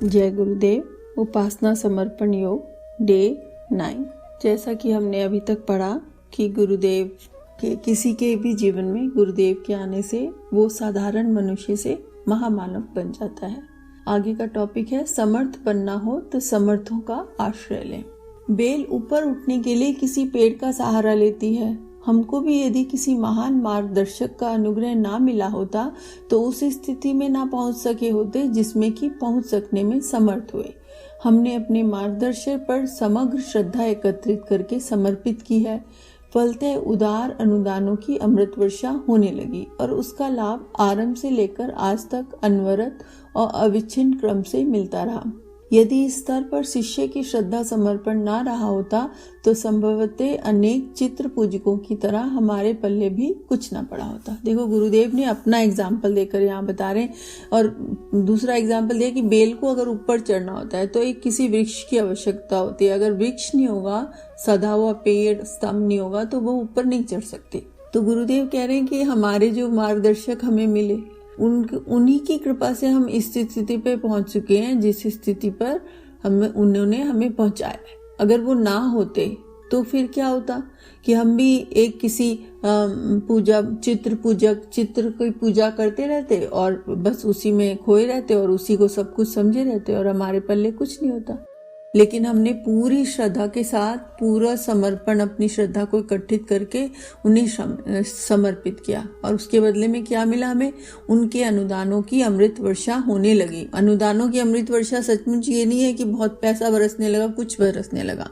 जय गुरुदेव। उपासना समर्पण योग डे 9। जैसा कि हमने अभी तक पढ़ा कि गुरुदेव के किसी के भी जीवन में गुरुदेव के आने से वो साधारण मनुष्य से महामानव बन जाता है। आगे का टॉपिक है समर्थ बनना हो तो समर्थों का आश्रय लें। बेल ऊपर उठने के लिए किसी पेड़ का सहारा लेती है। हमको भी यदि किसी महान मार्गदर्शक का अनुग्रह ना मिला होता तो उस स्थिति में ना पहुंच सके होते जिसमें कि पहुंच सकने में समर्थ हुए। हमने अपने मार्गदर्शक पर समग्र श्रद्धा एकत्रित करके समर्पित की है। फलतः उदार अनुदानों की अमृत वर्षा होने लगी और उसका लाभ आरंभ से लेकर आज तक अनवरत और अविच्छिन्न क्रम से मिलता रहा। यदि इस स्तर पर शिष्य की श्रद्धा समर्पण ना रहा होता तो संभवतः अनेक चित्र पूजकों की तरह हमारे पल्ले भी कुछ ना पड़ा होता। देखो, गुरुदेव ने अपना एग्जाम्पल देकर यहाँ बता रहे हैं और दूसरा एग्जाम्पल दिया कि बेल को अगर ऊपर चढ़ना होता है तो एक किसी वृक्ष की आवश्यकता होती है। अगर वृक्ष नहीं होगा, सदा हुआ पेड़ स्तंभ नहीं होगा तो वो ऊपर नहीं चढ़ सकते। तो गुरुदेव कह रहे हैं कि हमारे जो मार्गदर्शक हमें मिले उन्हीं की कृपा से हम इस स्थिति पे पहुंच चुके हैं जिस स्थिति पर उन्होंने हमें पहुंचाया है। अगर वो ना होते तो फिर क्या होता कि हम भी एक किसी चित्र की पूजा करते रहते और बस उसी में खोए रहते और उसी को सब कुछ समझे रहते और हमारे पल्ले कुछ नहीं होता। लेकिन हमने पूरी श्रद्धा के साथ पूरा समर्पण अपनी श्रद्धा को इकट्ठित करके उन्हें समर्पित किया और उसके बदले में क्या मिला हमें? उनके अनुदानों की अमृत वर्षा होने लगी। अनुदानों की अमृत वर्षा सचमुच ये नहीं है कि बहुत पैसा बरसने लगा, कुछ बरसने लगा।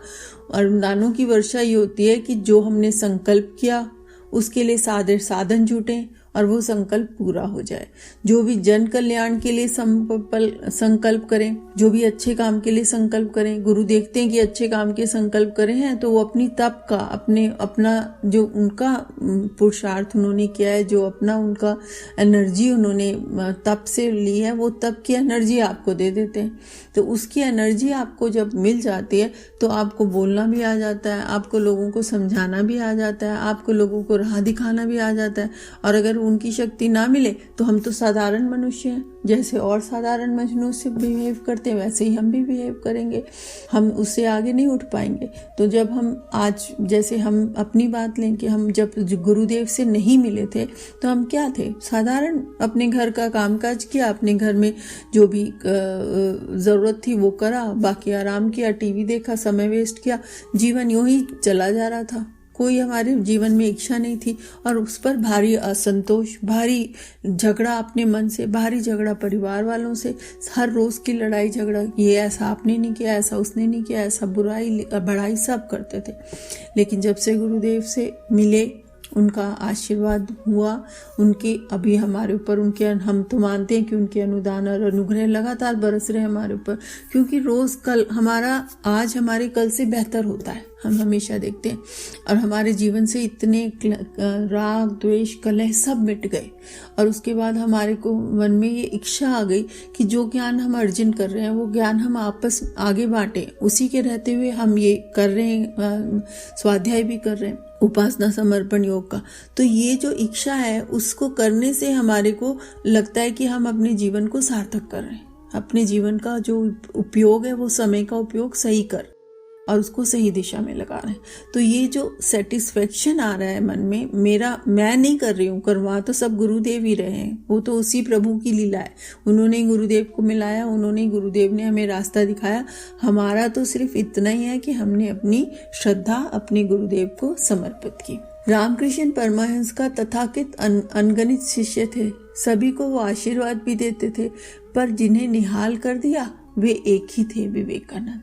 अनुदानों की वर्षा ये होती है कि जो हमने संकल्प किया उसके लिए साधन जुटे और वो संकल्प पूरा हो जाए। जो भी जन कल्याण के लिए संकल्प करें, जो भी अच्छे काम के लिए संकल्प करें, गुरु देखते हैं कि अच्छे काम के संकल्प करे हैं तो वो अपनी तप का अपना जो उनका पुरुषार्थ उन्होंने किया है, जो अपना उनका एनर्जी उन्होंने तप से ली है, वो तप की एनर्जी आपको दे देते हैं। तो उसकी एनर्जी आपको जब मिल जाती है तो आपको बोलना भी आ जाता है, आपको लोगों को समझाना भी आ जाता है, आपको लोगों को राह दिखाना भी आ जाता है। और अगर उनकी शक्ति ना मिले तो हम तो साधारण मनुष्य हैं, जैसे और साधारण मनुष्य बिहेव करते हैं वैसे ही हम भी बिहेव करेंगे, हम उससे आगे नहीं उठ पाएंगे। तो जब हम आज जैसे हम अपनी बात लें कि हम जब गुरुदेव से नहीं मिले थे तो हम क्या थे? साधारण अपने घर का कामकाज किया, अपने घर में जो भी जरूरत थी वो करा, बाकी आराम किया, टीवी देखा, समय वेस्ट किया, जीवन यूं ही चला जा रहा था। कोई हमारे जीवन में इच्छा नहीं थी और उस पर भारी असंतोष, भारी झगड़ा अपने मन से, भारी झगड़ा परिवार वालों से, हर रोज की लड़ाई झगड़ा, ये ऐसा आपने नहीं किया, ऐसा उसने नहीं किया, ऐसा बुराई बढ़ाई सब करते थे। लेकिन जब से गुरुदेव से मिले, उनका आशीर्वाद हुआ, उनके अभी हमारे ऊपर उनके हम तो मानते हैं कि उनके अनुदान और अनुग्रह लगातार बरस रहे हमारे ऊपर, क्योंकि रोज कल हमारा आज हमारे कल से बेहतर होता है, हम हमेशा देखते हैं। और हमारे जीवन से इतने राग द्वेष कलह सब मिट गए और उसके बाद हमारे को मन में ये इच्छा आ गई कि जो ज्ञान हम अर्जन कर रहे हैं वो ज्ञान हम आपस आगे बांटें। उसी के रहते हुए हम ये कर रहे हैं, स्वाध्याय भी कर रहे हैं उपासना समर्पण योग का। तो ये जो इच्छा है उसको करने से हमारे को लगता है कि हम अपने जीवन को सार्थक कर रहे हैं, अपने जीवन का जो उपयोग है वो समय का उपयोग सही कर और उसको सही दिशा में लगा रहे हैं। तो ये जो सेटिस्फेक्शन आ रहा है मन में, मैं नहीं कर रही हूँ, करवा तो सब गुरुदेव ही रहे हैं, वो तो उसी प्रभु की लीला है। उन्होंने ही गुरुदेव को मिलाया, गुरुदेव ने हमें रास्ता दिखाया। हमारा तो सिर्फ इतना ही है कि हमने अपनी श्रद्धा अपने गुरुदेव को समर्पित की। रामकृष्ण परमहंस का तथाकथित अनगणित शिष्य थे, सभी को वो आशीर्वाद भी देते थे, पर जिन्हें निहाल कर दिया वे एक ही थे, विवेकानंद।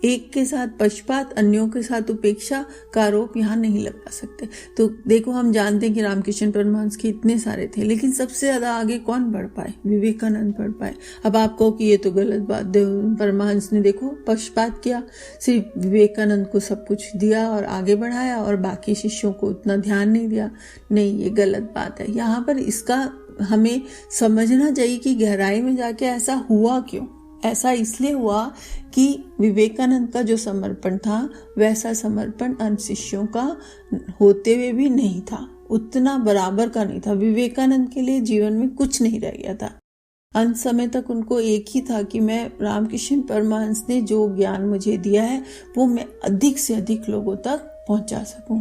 एक के साथ पक्षपात, अन्यों के साथ उपेक्षा का आरोप यहाँ नहीं लगा सकते। तो देखो, हम जानते हैं कि रामकृष्ण परमहंस के इतने सारे थे, लेकिन सबसे ज्यादा आगे कौन बढ़ पाए? विवेकानंद बढ़ पाए। अब आप कहो कि ये तो गलत बात, परमहंस ने देखो पक्षपात किया, सिर्फ विवेकानंद को सब कुछ दिया और आगे बढ़ाया और बाकी शिष्यों को उतना ध्यान नहीं दिया। नहीं, ये गलत बात है। यहाँ पर इसका हमें समझना चाहिए कि गहराई में जाके ऐसा हुआ क्यों। ऐसा इसलिए हुआ कि विवेकानंद का जो समर्पण था वैसा समर्पण अन्य शिष्यों का होते हुए भी नहीं था, उतना बराबर का नहीं था। विवेकानंद के लिए जीवन में कुछ नहीं रह गया था। अंत समय तक उनको एक ही था कि मैं रामकृष्ण परमहंस ने जो ज्ञान मुझे दिया है वो मैं अधिक से अधिक लोगों तक पहुंचा सकूं।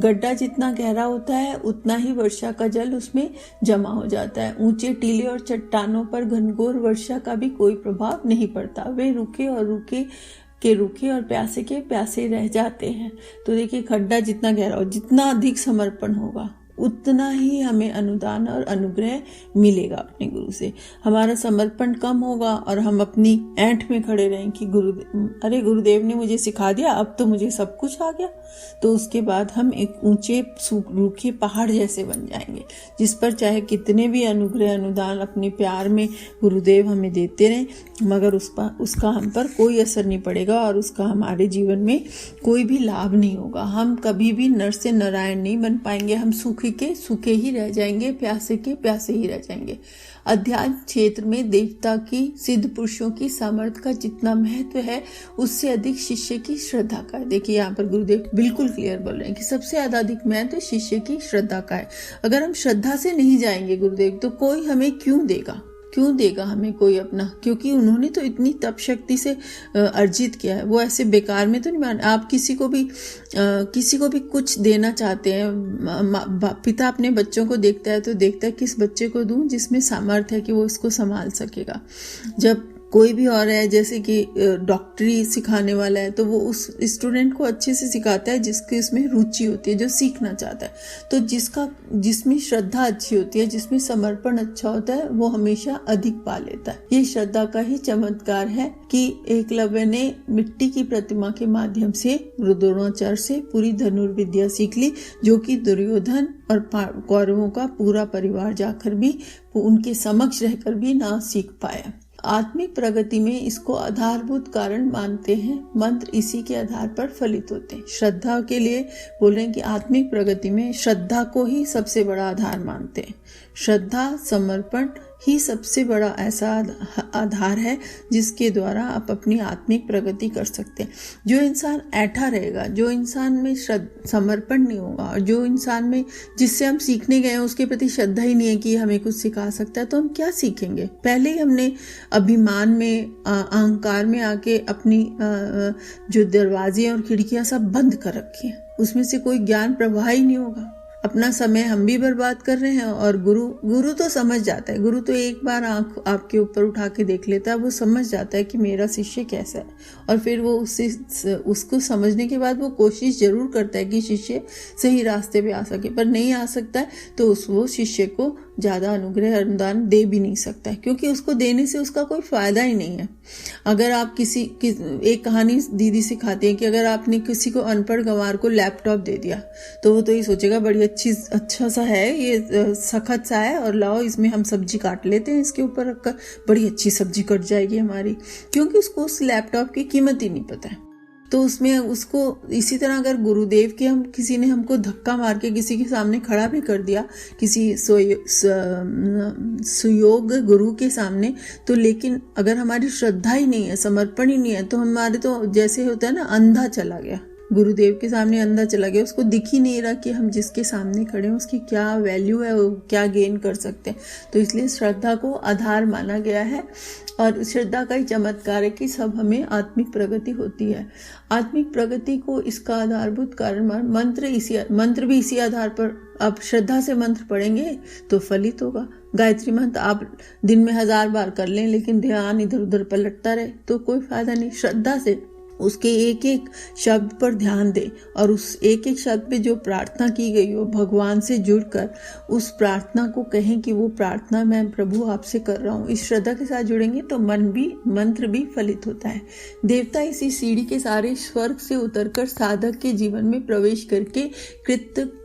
गड्ढा जितना गहरा होता है उतना ही वर्षा का जल उसमें जमा हो जाता है। ऊंचे टीले और चट्टानों पर घनघोर वर्षा का भी कोई प्रभाव नहीं पड़ता। वे रुके और प्यासे के प्यासे रह जाते हैं। तो देखिए, खड्डा जितना गहरा हो, जितना अधिक समर्पण होगा उतना ही हमें अनुदान और अनुग्रह मिलेगा अपने गुरु से। हमारा समर्पण कम होगा और हम अपनी ऐंठ में खड़े रहें कि गुरुदेव ने मुझे सिखा दिया, अब तो मुझे सब कुछ आ गया। तो उसके बाद हम एक ऊंचे रूखे पहाड़ जैसे बन जाएंगे, जिस पर चाहे कितने भी अनुग्रह अनुदान अपने प्यार में गुरुदेव हमें देते रहे, मगर उसका हम पर कोई असर नहीं पड़ेगा और उसका हमारे जीवन में कोई भी लाभ नहीं होगा। हम कभी भी नर से नारायण नहीं बन पाएंगे। हम सूखे के सूखे ही रह जाएंगे, प्यासे के प्यासे ही रह जाएंगे। अध्यात्म क्षेत्र में देवता की, सिद्ध पुरुषों की सामर्थ्य का जितना महत्व है, उससे अधिक शिष्य की श्रद्धा का है। देखिए, यहाँ पर गुरुदेव बिल्कुल क्लियर बोल रहे हैं कि सबसे ज्यादा अधिक महत्व शिष्य की श्रद्धा का है। अगर हम श्रद्धा से नहीं जाएंगे गुरुदेव, तो कोई हमें क्यों देगा हमें कोई अपना? क्योंकि उन्होंने तो इतनी तप शक्ति से अर्जित किया है, वो ऐसे बेकार में तो नहीं मान। आप किसी को भी कुछ देना चाहते हैं, पिता अपने बच्चों को देखता है किस बच्चे को दूं जिसमें सामर्थ्य है कि वो इसको संभाल सकेगा। जब कोई भी और है, जैसे कि डॉक्टरी सिखाने वाला है, तो वो उस स्टूडेंट को अच्छे से सिखाता है जिसकी इसमें रुचि होती है, जो सीखना चाहता है। तो जिसमें श्रद्धा अच्छी होती है, जिसमें समर्पण अच्छा होता है, वो हमेशा अधिक पा लेता है। ये श्रद्धा का ही चमत्कार है कि एकलव्य ने मिट्टी की प्रतिमा के माध्यम से द्रोणाचार्य से पूरी धनुर्विद्या सीख ली, जो कि दुर्योधन और कौरवों का पूरा परिवार जाकर भी उनके समक्ष रहकर भी ना सीख पाया। आत्मिक प्रगति में इसको आधारभूत कारण मानते हैं। मंत्र इसी के आधार पर फलित होते हैं। श्रद्धा के लिए बोल रहे हैं कि आत्मिक प्रगति में श्रद्धा को ही सबसे बड़ा आधार मानते हैं। श्रद्धा, समर्पण ही सबसे बड़ा ऐसा आधार है जिसके द्वारा आप अपनी आत्मिक प्रगति कर सकते हैं। जो इंसान ऐठा रहेगा, जो इंसान में समर्पण नहीं होगा, और जो इंसान में जिससे हम सीखने गए हैं उसके प्रति श्रद्धा ही नहीं है कि हमें कुछ सिखा सकता है, तो हम क्या सीखेंगे? पहले ही हमने अभिमान में, अहंकार में आके अपनी जो दरवाजे और खिड़कियां सब बंद कर रखी हैं, उसमें से कोई ज्ञान प्रवाह ही नहीं होगा। अपना समय हम भी बर्बाद कर रहे हैं। और गुरु तो समझ जाता है। गुरु तो एक बार आंख आपके ऊपर उठा के देख लेता है, वो समझ जाता है कि मेरा शिष्य कैसा है, और फिर वो उसको समझने के बाद वो कोशिश जरूर करता है कि शिष्य सही रास्ते पे आ सके, पर नहीं आ सकता है तो वो शिष्य को ज्यादा अनुग्रह अनुदान दे भी नहीं सकता है, क्योंकि उसको देने से उसका कोई फायदा ही नहीं है। अगर आप एक कहानी दीदी सिखाती है कि अगर आपने किसी को अनपढ़ गंवार को लैपटॉप दे दिया, तो वो तो ये सोचेगा बड़ी अच्छा सा है, ये सखत सा है, और लाओ इसमें हम सब्जी काट लेते हैं, इसके ऊपर रखकर बड़ी अच्छी सब्जी कट जाएगी हमारी, क्योंकि उसको उस लैपटॉप की कीमत ही नहीं पता है। तो उसमें उसको इसी तरह अगर गुरुदेव के किसी ने हमको धक्का मार के किसी के सामने खड़ा भी कर दिया, किसी सुयोग गुरु के सामने, तो लेकिन अगर हमारी श्रद्धा ही नहीं है, समर्पण ही नहीं है, तो हमारे तो जैसे होता है ना, अंधा चला गया, गुरुदेव के सामने अंधा चला गया, उसको दिख ही नहीं रहा कि हम जिसके सामने खड़े हैं उसकी क्या वैल्यू है, वो क्या गेन कर सकते हैं। तो इसलिए श्रद्धा को आधार माना गया है, और श्रद्धा का ही चमत्कार है कि सब हमें आत्मिक प्रगति होती है। आत्मिक प्रगति को इसका आधारभूत कारण मंत्र भी इसी आधार पर, आप श्रद्धा से मंत्र पढ़ेंगे तो फलित होगा। गायत्री मंत्र आप दिन में 1000 बार कर लें, लेकिन ध्यान इधर उधर पलटता रहे तो कोई फायदा नहीं। श्रद्धा से उसके एक एक शब्द पर ध्यान दे, और उस एक एक शब्द पे जो प्रार्थना की गई हो, भगवान से जुड़कर उस प्रार्थना को कहें कि वो प्रार्थना मैं प्रभु आपसे कर रहा हूँ। इस श्रद्धा के साथ जुड़ेंगे तो मंत्र भी फलित होता है। देवता इसी सीढ़ी के सारे स्वर्ग से उतरकर साधक के जीवन में प्रवेश करके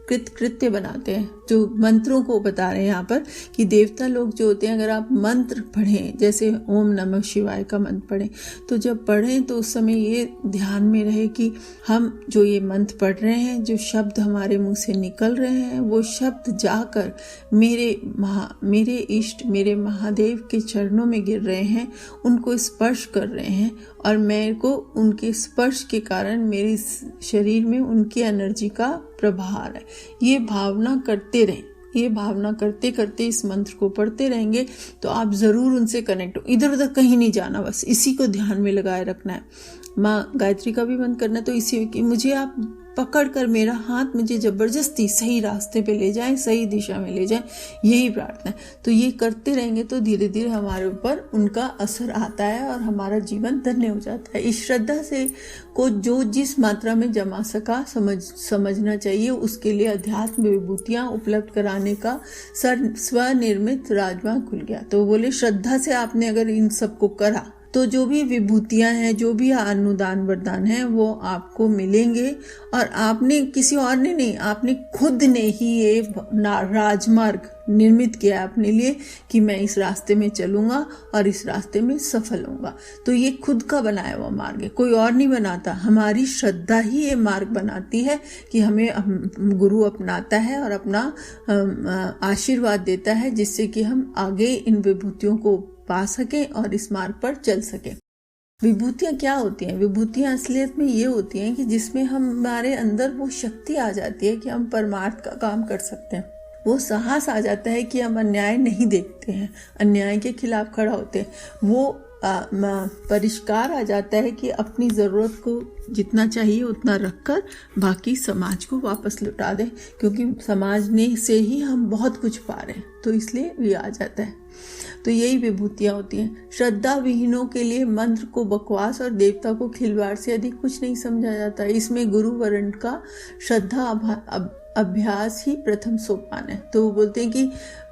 कृत्य बनाते हैं। जो मंत्रों को बता रहे हैं यहाँ पर कि देवता लोग जो होते हैं, अगर आप मंत्र पढ़ें, जैसे ओम नमः शिवाय का मंत्र पढ़ें, तो जब पढ़ें तो उस समय ये ध्यान में रहे कि हम जो ये मंत्र पढ़ रहे हैं, जो शब्द हमारे मुंह से निकल रहे हैं, वो शब्द जाकर मेरे इष्ट, मेरे महादेव के चरणों में गिर रहे हैं, उनको स्पर्श कर रहे हैं, और मेरे को उनके स्पर्श के कारण मेरे शरीर में उनकी एनर्जी का प्रभाव है। ये भावना करते रहें, ये भावना करते करते इस मंत्र को पढ़ते रहेंगे तो आप ज़रूर उनसे कनेक्ट हो। इधर उधर कहीं नहीं जाना, बस इसी को ध्यान में लगाए रखना है। माँ गायत्री का भी मंत्र करना है तो इसी कि मुझे आप पकड़ कर मेरा हाथ मुझे जबरदस्ती सही रास्ते पे ले जाएं, सही दिशा में ले जाएं, यही प्रार्थना है। तो ये करते रहेंगे तो धीरे धीरे हमारे ऊपर उनका असर आता है और हमारा जीवन धन्य हो जाता है। इस श्रद्धा से को जो जिस मात्रा में जमा सका समझना चाहिए। उसके लिए अध्यात्म विभूतियां उपलब्ध कराने का स्वनिर्मित राजमार्ग खुल गया। तो बोले श्रद्धा से आपने अगर इन सबको करा तो जो भी विभूतियां हैं, जो भी अनुदान वरदान है वो आपको मिलेंगे। और आपने किसी और ने नहीं, आपने खुद ने ही ये राजमार्ग निर्मित किया अपने लिए कि मैं इस रास्ते में चलूंगा और इस रास्ते में सफल होऊंगा। तो ये खुद का बनाया हुआ मार्ग है, कोई और नहीं बनाता। हमारी श्रद्धा ही ये मार्ग बनाती है कि हमें गुरु अपनाता है और अपना आशीर्वाद देता है, जिससे कि हम आगे इन विभूतियों को पा सके और इस मार्ग पर चल सके। विभूतियां क्या होती हैं? विभूतियां असलियत में ये होती हैं कि जिसमें हमारे अंदर वो शक्ति आ जाती है कि हम परमार्थ का काम कर सकते हैं। वो साहस आ जाता है कि हम अन्याय नहीं देखते हैं, अन्याय के खिलाफ खड़ा होते हैं। वो परिष्कार आ जाता है कि अपनी ज़रूरत को जितना चाहिए उतना रखकर बाकी समाज को वापस लौटा दें, क्योंकि समाज ने से ही हम बहुत कुछ पा रहे हैं। तो इसलिए ये आ जाता है। तो यही विभूतियाँ होती हैं। श्रद्धा विहीनों के लिए मंत्र को बकवास और देवता को खिलवाड़ से अधिक कुछ नहीं समझा जाता। इसमें गुरु वरण का श्रद्धा अभ्यास ही प्रथम सोपान है। तो वो बोलते हैं कि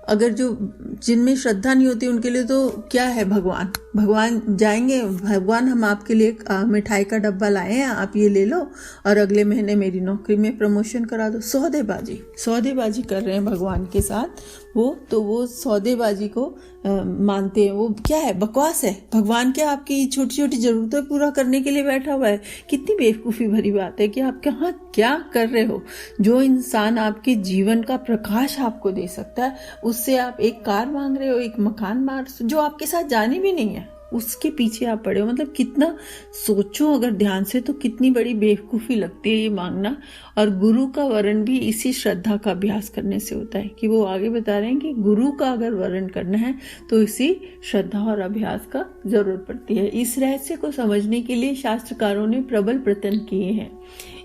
अगर जो जिनमें श्रद्धा नहीं होती उनके लिए तो क्या है, भगवान जाएंगे, भगवान हम आपके लिए मिठाई का डब्बा लाए हैं, आप ये ले लो और अगले महीने मेरी नौकरी में प्रमोशन करा दो। सौदेबाजी कर रहे हैं भगवान के साथ वो सौदेबाजी को मानते हैं। वो क्या है, बकवास है। भगवान क्या आपकी छोटी छोटी जरूरतें पूरा करने के लिए बैठा हुआ है? कितनी बेवकूफ़ी भरी बात है कि आप कहाँ क्या कर रहे हो। जो इंसान आपके जीवन का प्रकाश आपको दे सकता है, उससे आप एक कार मांग रहे हो, एक मकान मांग, जो आपके साथ जाने भी नहीं है, उसके पीछे आप पड़े हो। मतलब कितना सोचो अगर ध्यान से तो कितनी बड़ी बेवकूफ़ी लगती है ये मांगना। और गुरु का वरण भी इसी श्रद्धा का अभ्यास करने से होता है कि वो आगे बता रहे हैं कि गुरु का अगर वरण करना है तो इसी श्रद्धा और अभ्यास का जरूरत पड़ती है। इस रहस्य को समझने के लिए शास्त्रकारों ने प्रबल प्रयत्न किए हैं।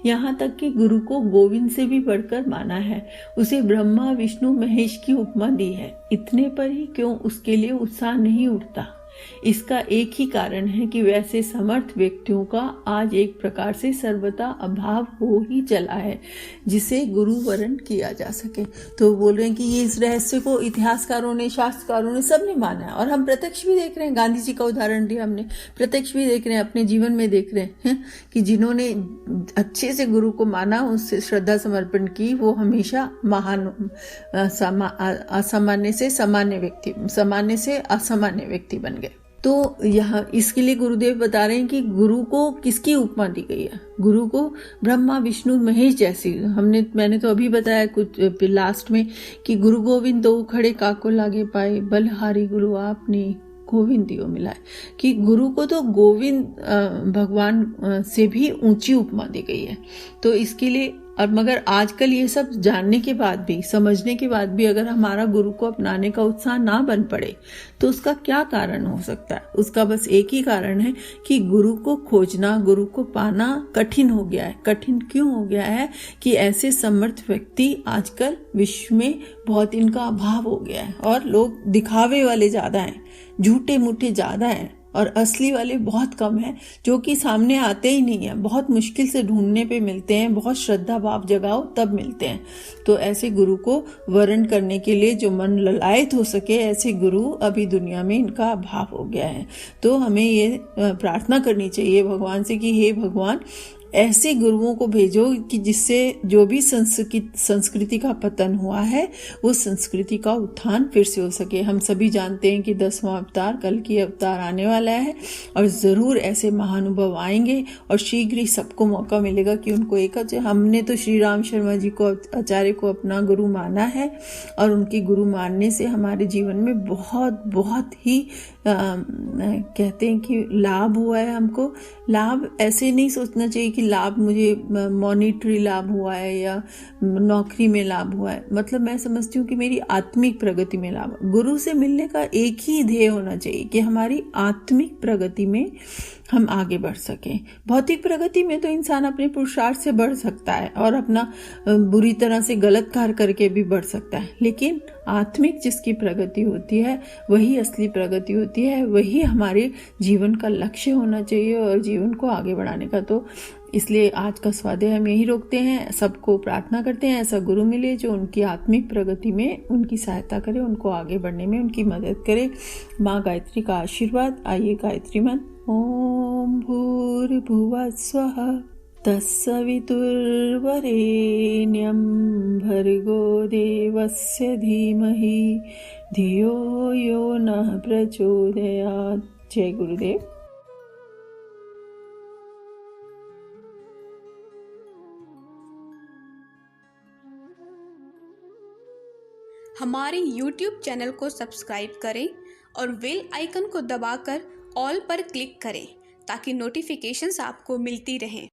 यहाँ तक कि गुरु को गोविंद से भी बढ़कर माना है। उसे ब्रह्मा विष्णु महेश की उपमा दी है। इतने पर ही क्यों उसके लिए उत्साह नहीं उठता? इसका एक ही कारण है कि वैसे समर्थ व्यक्तियों का आज एक प्रकार से सर्वथा अभाव हो ही चला है जिसे गुरु वरण किया जा सके। तो बोल रहे हैं कि ये इस रहस्य को इतिहासकारों ने, शास्त्रकारों ने, सबने माना है और हम प्रत्यक्ष भी देख रहे हैं। गांधी जी का उदाहरण दिया हमने, प्रत्यक्ष भी देख रहे हैं, अपने जीवन में देख रहे हैं कि जिन्होंने अच्छे से गुरु को माना, उससे श्रद्धा समर्पण की, वो हमेशा महान असामान्य से सामान्य व्यक्ति, सामान्य से असामान्य व्यक्ति बन गए। तो यहाँ इसके लिए गुरुदेव बता रहे हैं कि गुरु को किसकी उपमा दी गई है? गुरु को ब्रह्मा विष्णु महेश जैसी। मैंने तो अभी बताया कुछ लास्ट में कि गुरु गोविंद दो खड़े काको लागे पाए, बलहारी गुरु आपने गोविंद दियो मिलाए। कि गुरु को तो गोविंद भगवान से भी ऊंची उपमा दी गई है। तो इसके लिए और मगर आजकल ये सब जानने के बाद भी, समझने के बाद भी अगर हमारा गुरु को अपनाने का उत्साह ना बन पड़े तो उसका क्या कारण हो सकता है? उसका बस एक ही कारण है कि गुरु को खोजना, गुरु को पाना कठिन हो गया है। कठिन क्यों हो गया है? कि ऐसे समर्थ व्यक्ति आजकल विश्व में बहुत इनका अभाव हो गया है और लोग दिखावे वाले ज्यादा हैं, झूठे मूठे ज्यादा हैं और असली वाले बहुत कम हैं, जो कि सामने आते ही नहीं है। बहुत मुश्किल से ढूंढने पे मिलते हैं, बहुत श्रद्धा भाव जगाओ तब मिलते हैं। तो ऐसे गुरु को वरण करने के लिए जो मन ललायत हो सके, ऐसे गुरु अभी दुनिया में इनका अभाव हो गया है। तो हमें ये प्रार्थना करनी चाहिए भगवान से कि हे भगवान, ऐसे गुरुओं को भेजो कि जिससे जो भी संस्कृति का पतन हुआ है वो संस्कृति का उत्थान फिर से हो सके। हम सभी जानते हैं कि 10वां अवतार, कल की अवतार आने वाला है और ज़रूर ऐसे महानुभव आएंगे और शीघ्र ही सबको मौका मिलेगा कि उनको एक हमने तो श्री राम शर्मा जी को, आचार्य को अपना गुरु माना है और उनके गुरु मानने से हमारे जीवन में बहुत ही कहते हैं कि लाभ हुआ है। हमको लाभ ऐसे नहीं सोचना चाहिए कि लाभ मुझे मॉनिटरी लाभ हुआ है या नौकरी में लाभ हुआ है, मतलब मैं समझती हूँ कि मेरी आत्मिक प्रगति में लाभ। गुरु से मिलने का एक ही ध्येय होना चाहिए कि हमारी आत्मिक प्रगति में हम आगे बढ़ सकें। भौतिक प्रगति में तो इंसान अपने पुरुषार्थ से बढ़ सकता है और अपना बुरी तरह से गलत कार्य करके भी बढ़ सकता है, लेकिन आत्मिक जिसकी प्रगति होती है वही असली प्रगति होती है, वही हमारे जीवन का लक्ष्य होना चाहिए और जीवन को आगे बढ़ाने का। तो इसलिए आज का स्वाध्याय हम यही रोकते हैं। सबको प्रार्थना करते हैं ऐसा गुरु मिले जो उनकी आत्मिक प्रगति में उनकी सहायता करे, उनको आगे बढ़ने में उनकी मदद करे। माँ गायत्री का आशीर्वाद। आइए गायत्री मंत्र। ओम भूर्भुवः स्वः तत्सवितुर्वरेण्यं भर्गो देवस्य धीमहि धियो यो नः प्रचोदयात्। जय गुरुदेव। हमारे YouTube चैनल को सब्सक्राइब करें और बेल आइकन को दबाकर ऑल पर क्लिक करें ताकि नोटिफिकेशंस आपको मिलती रहें।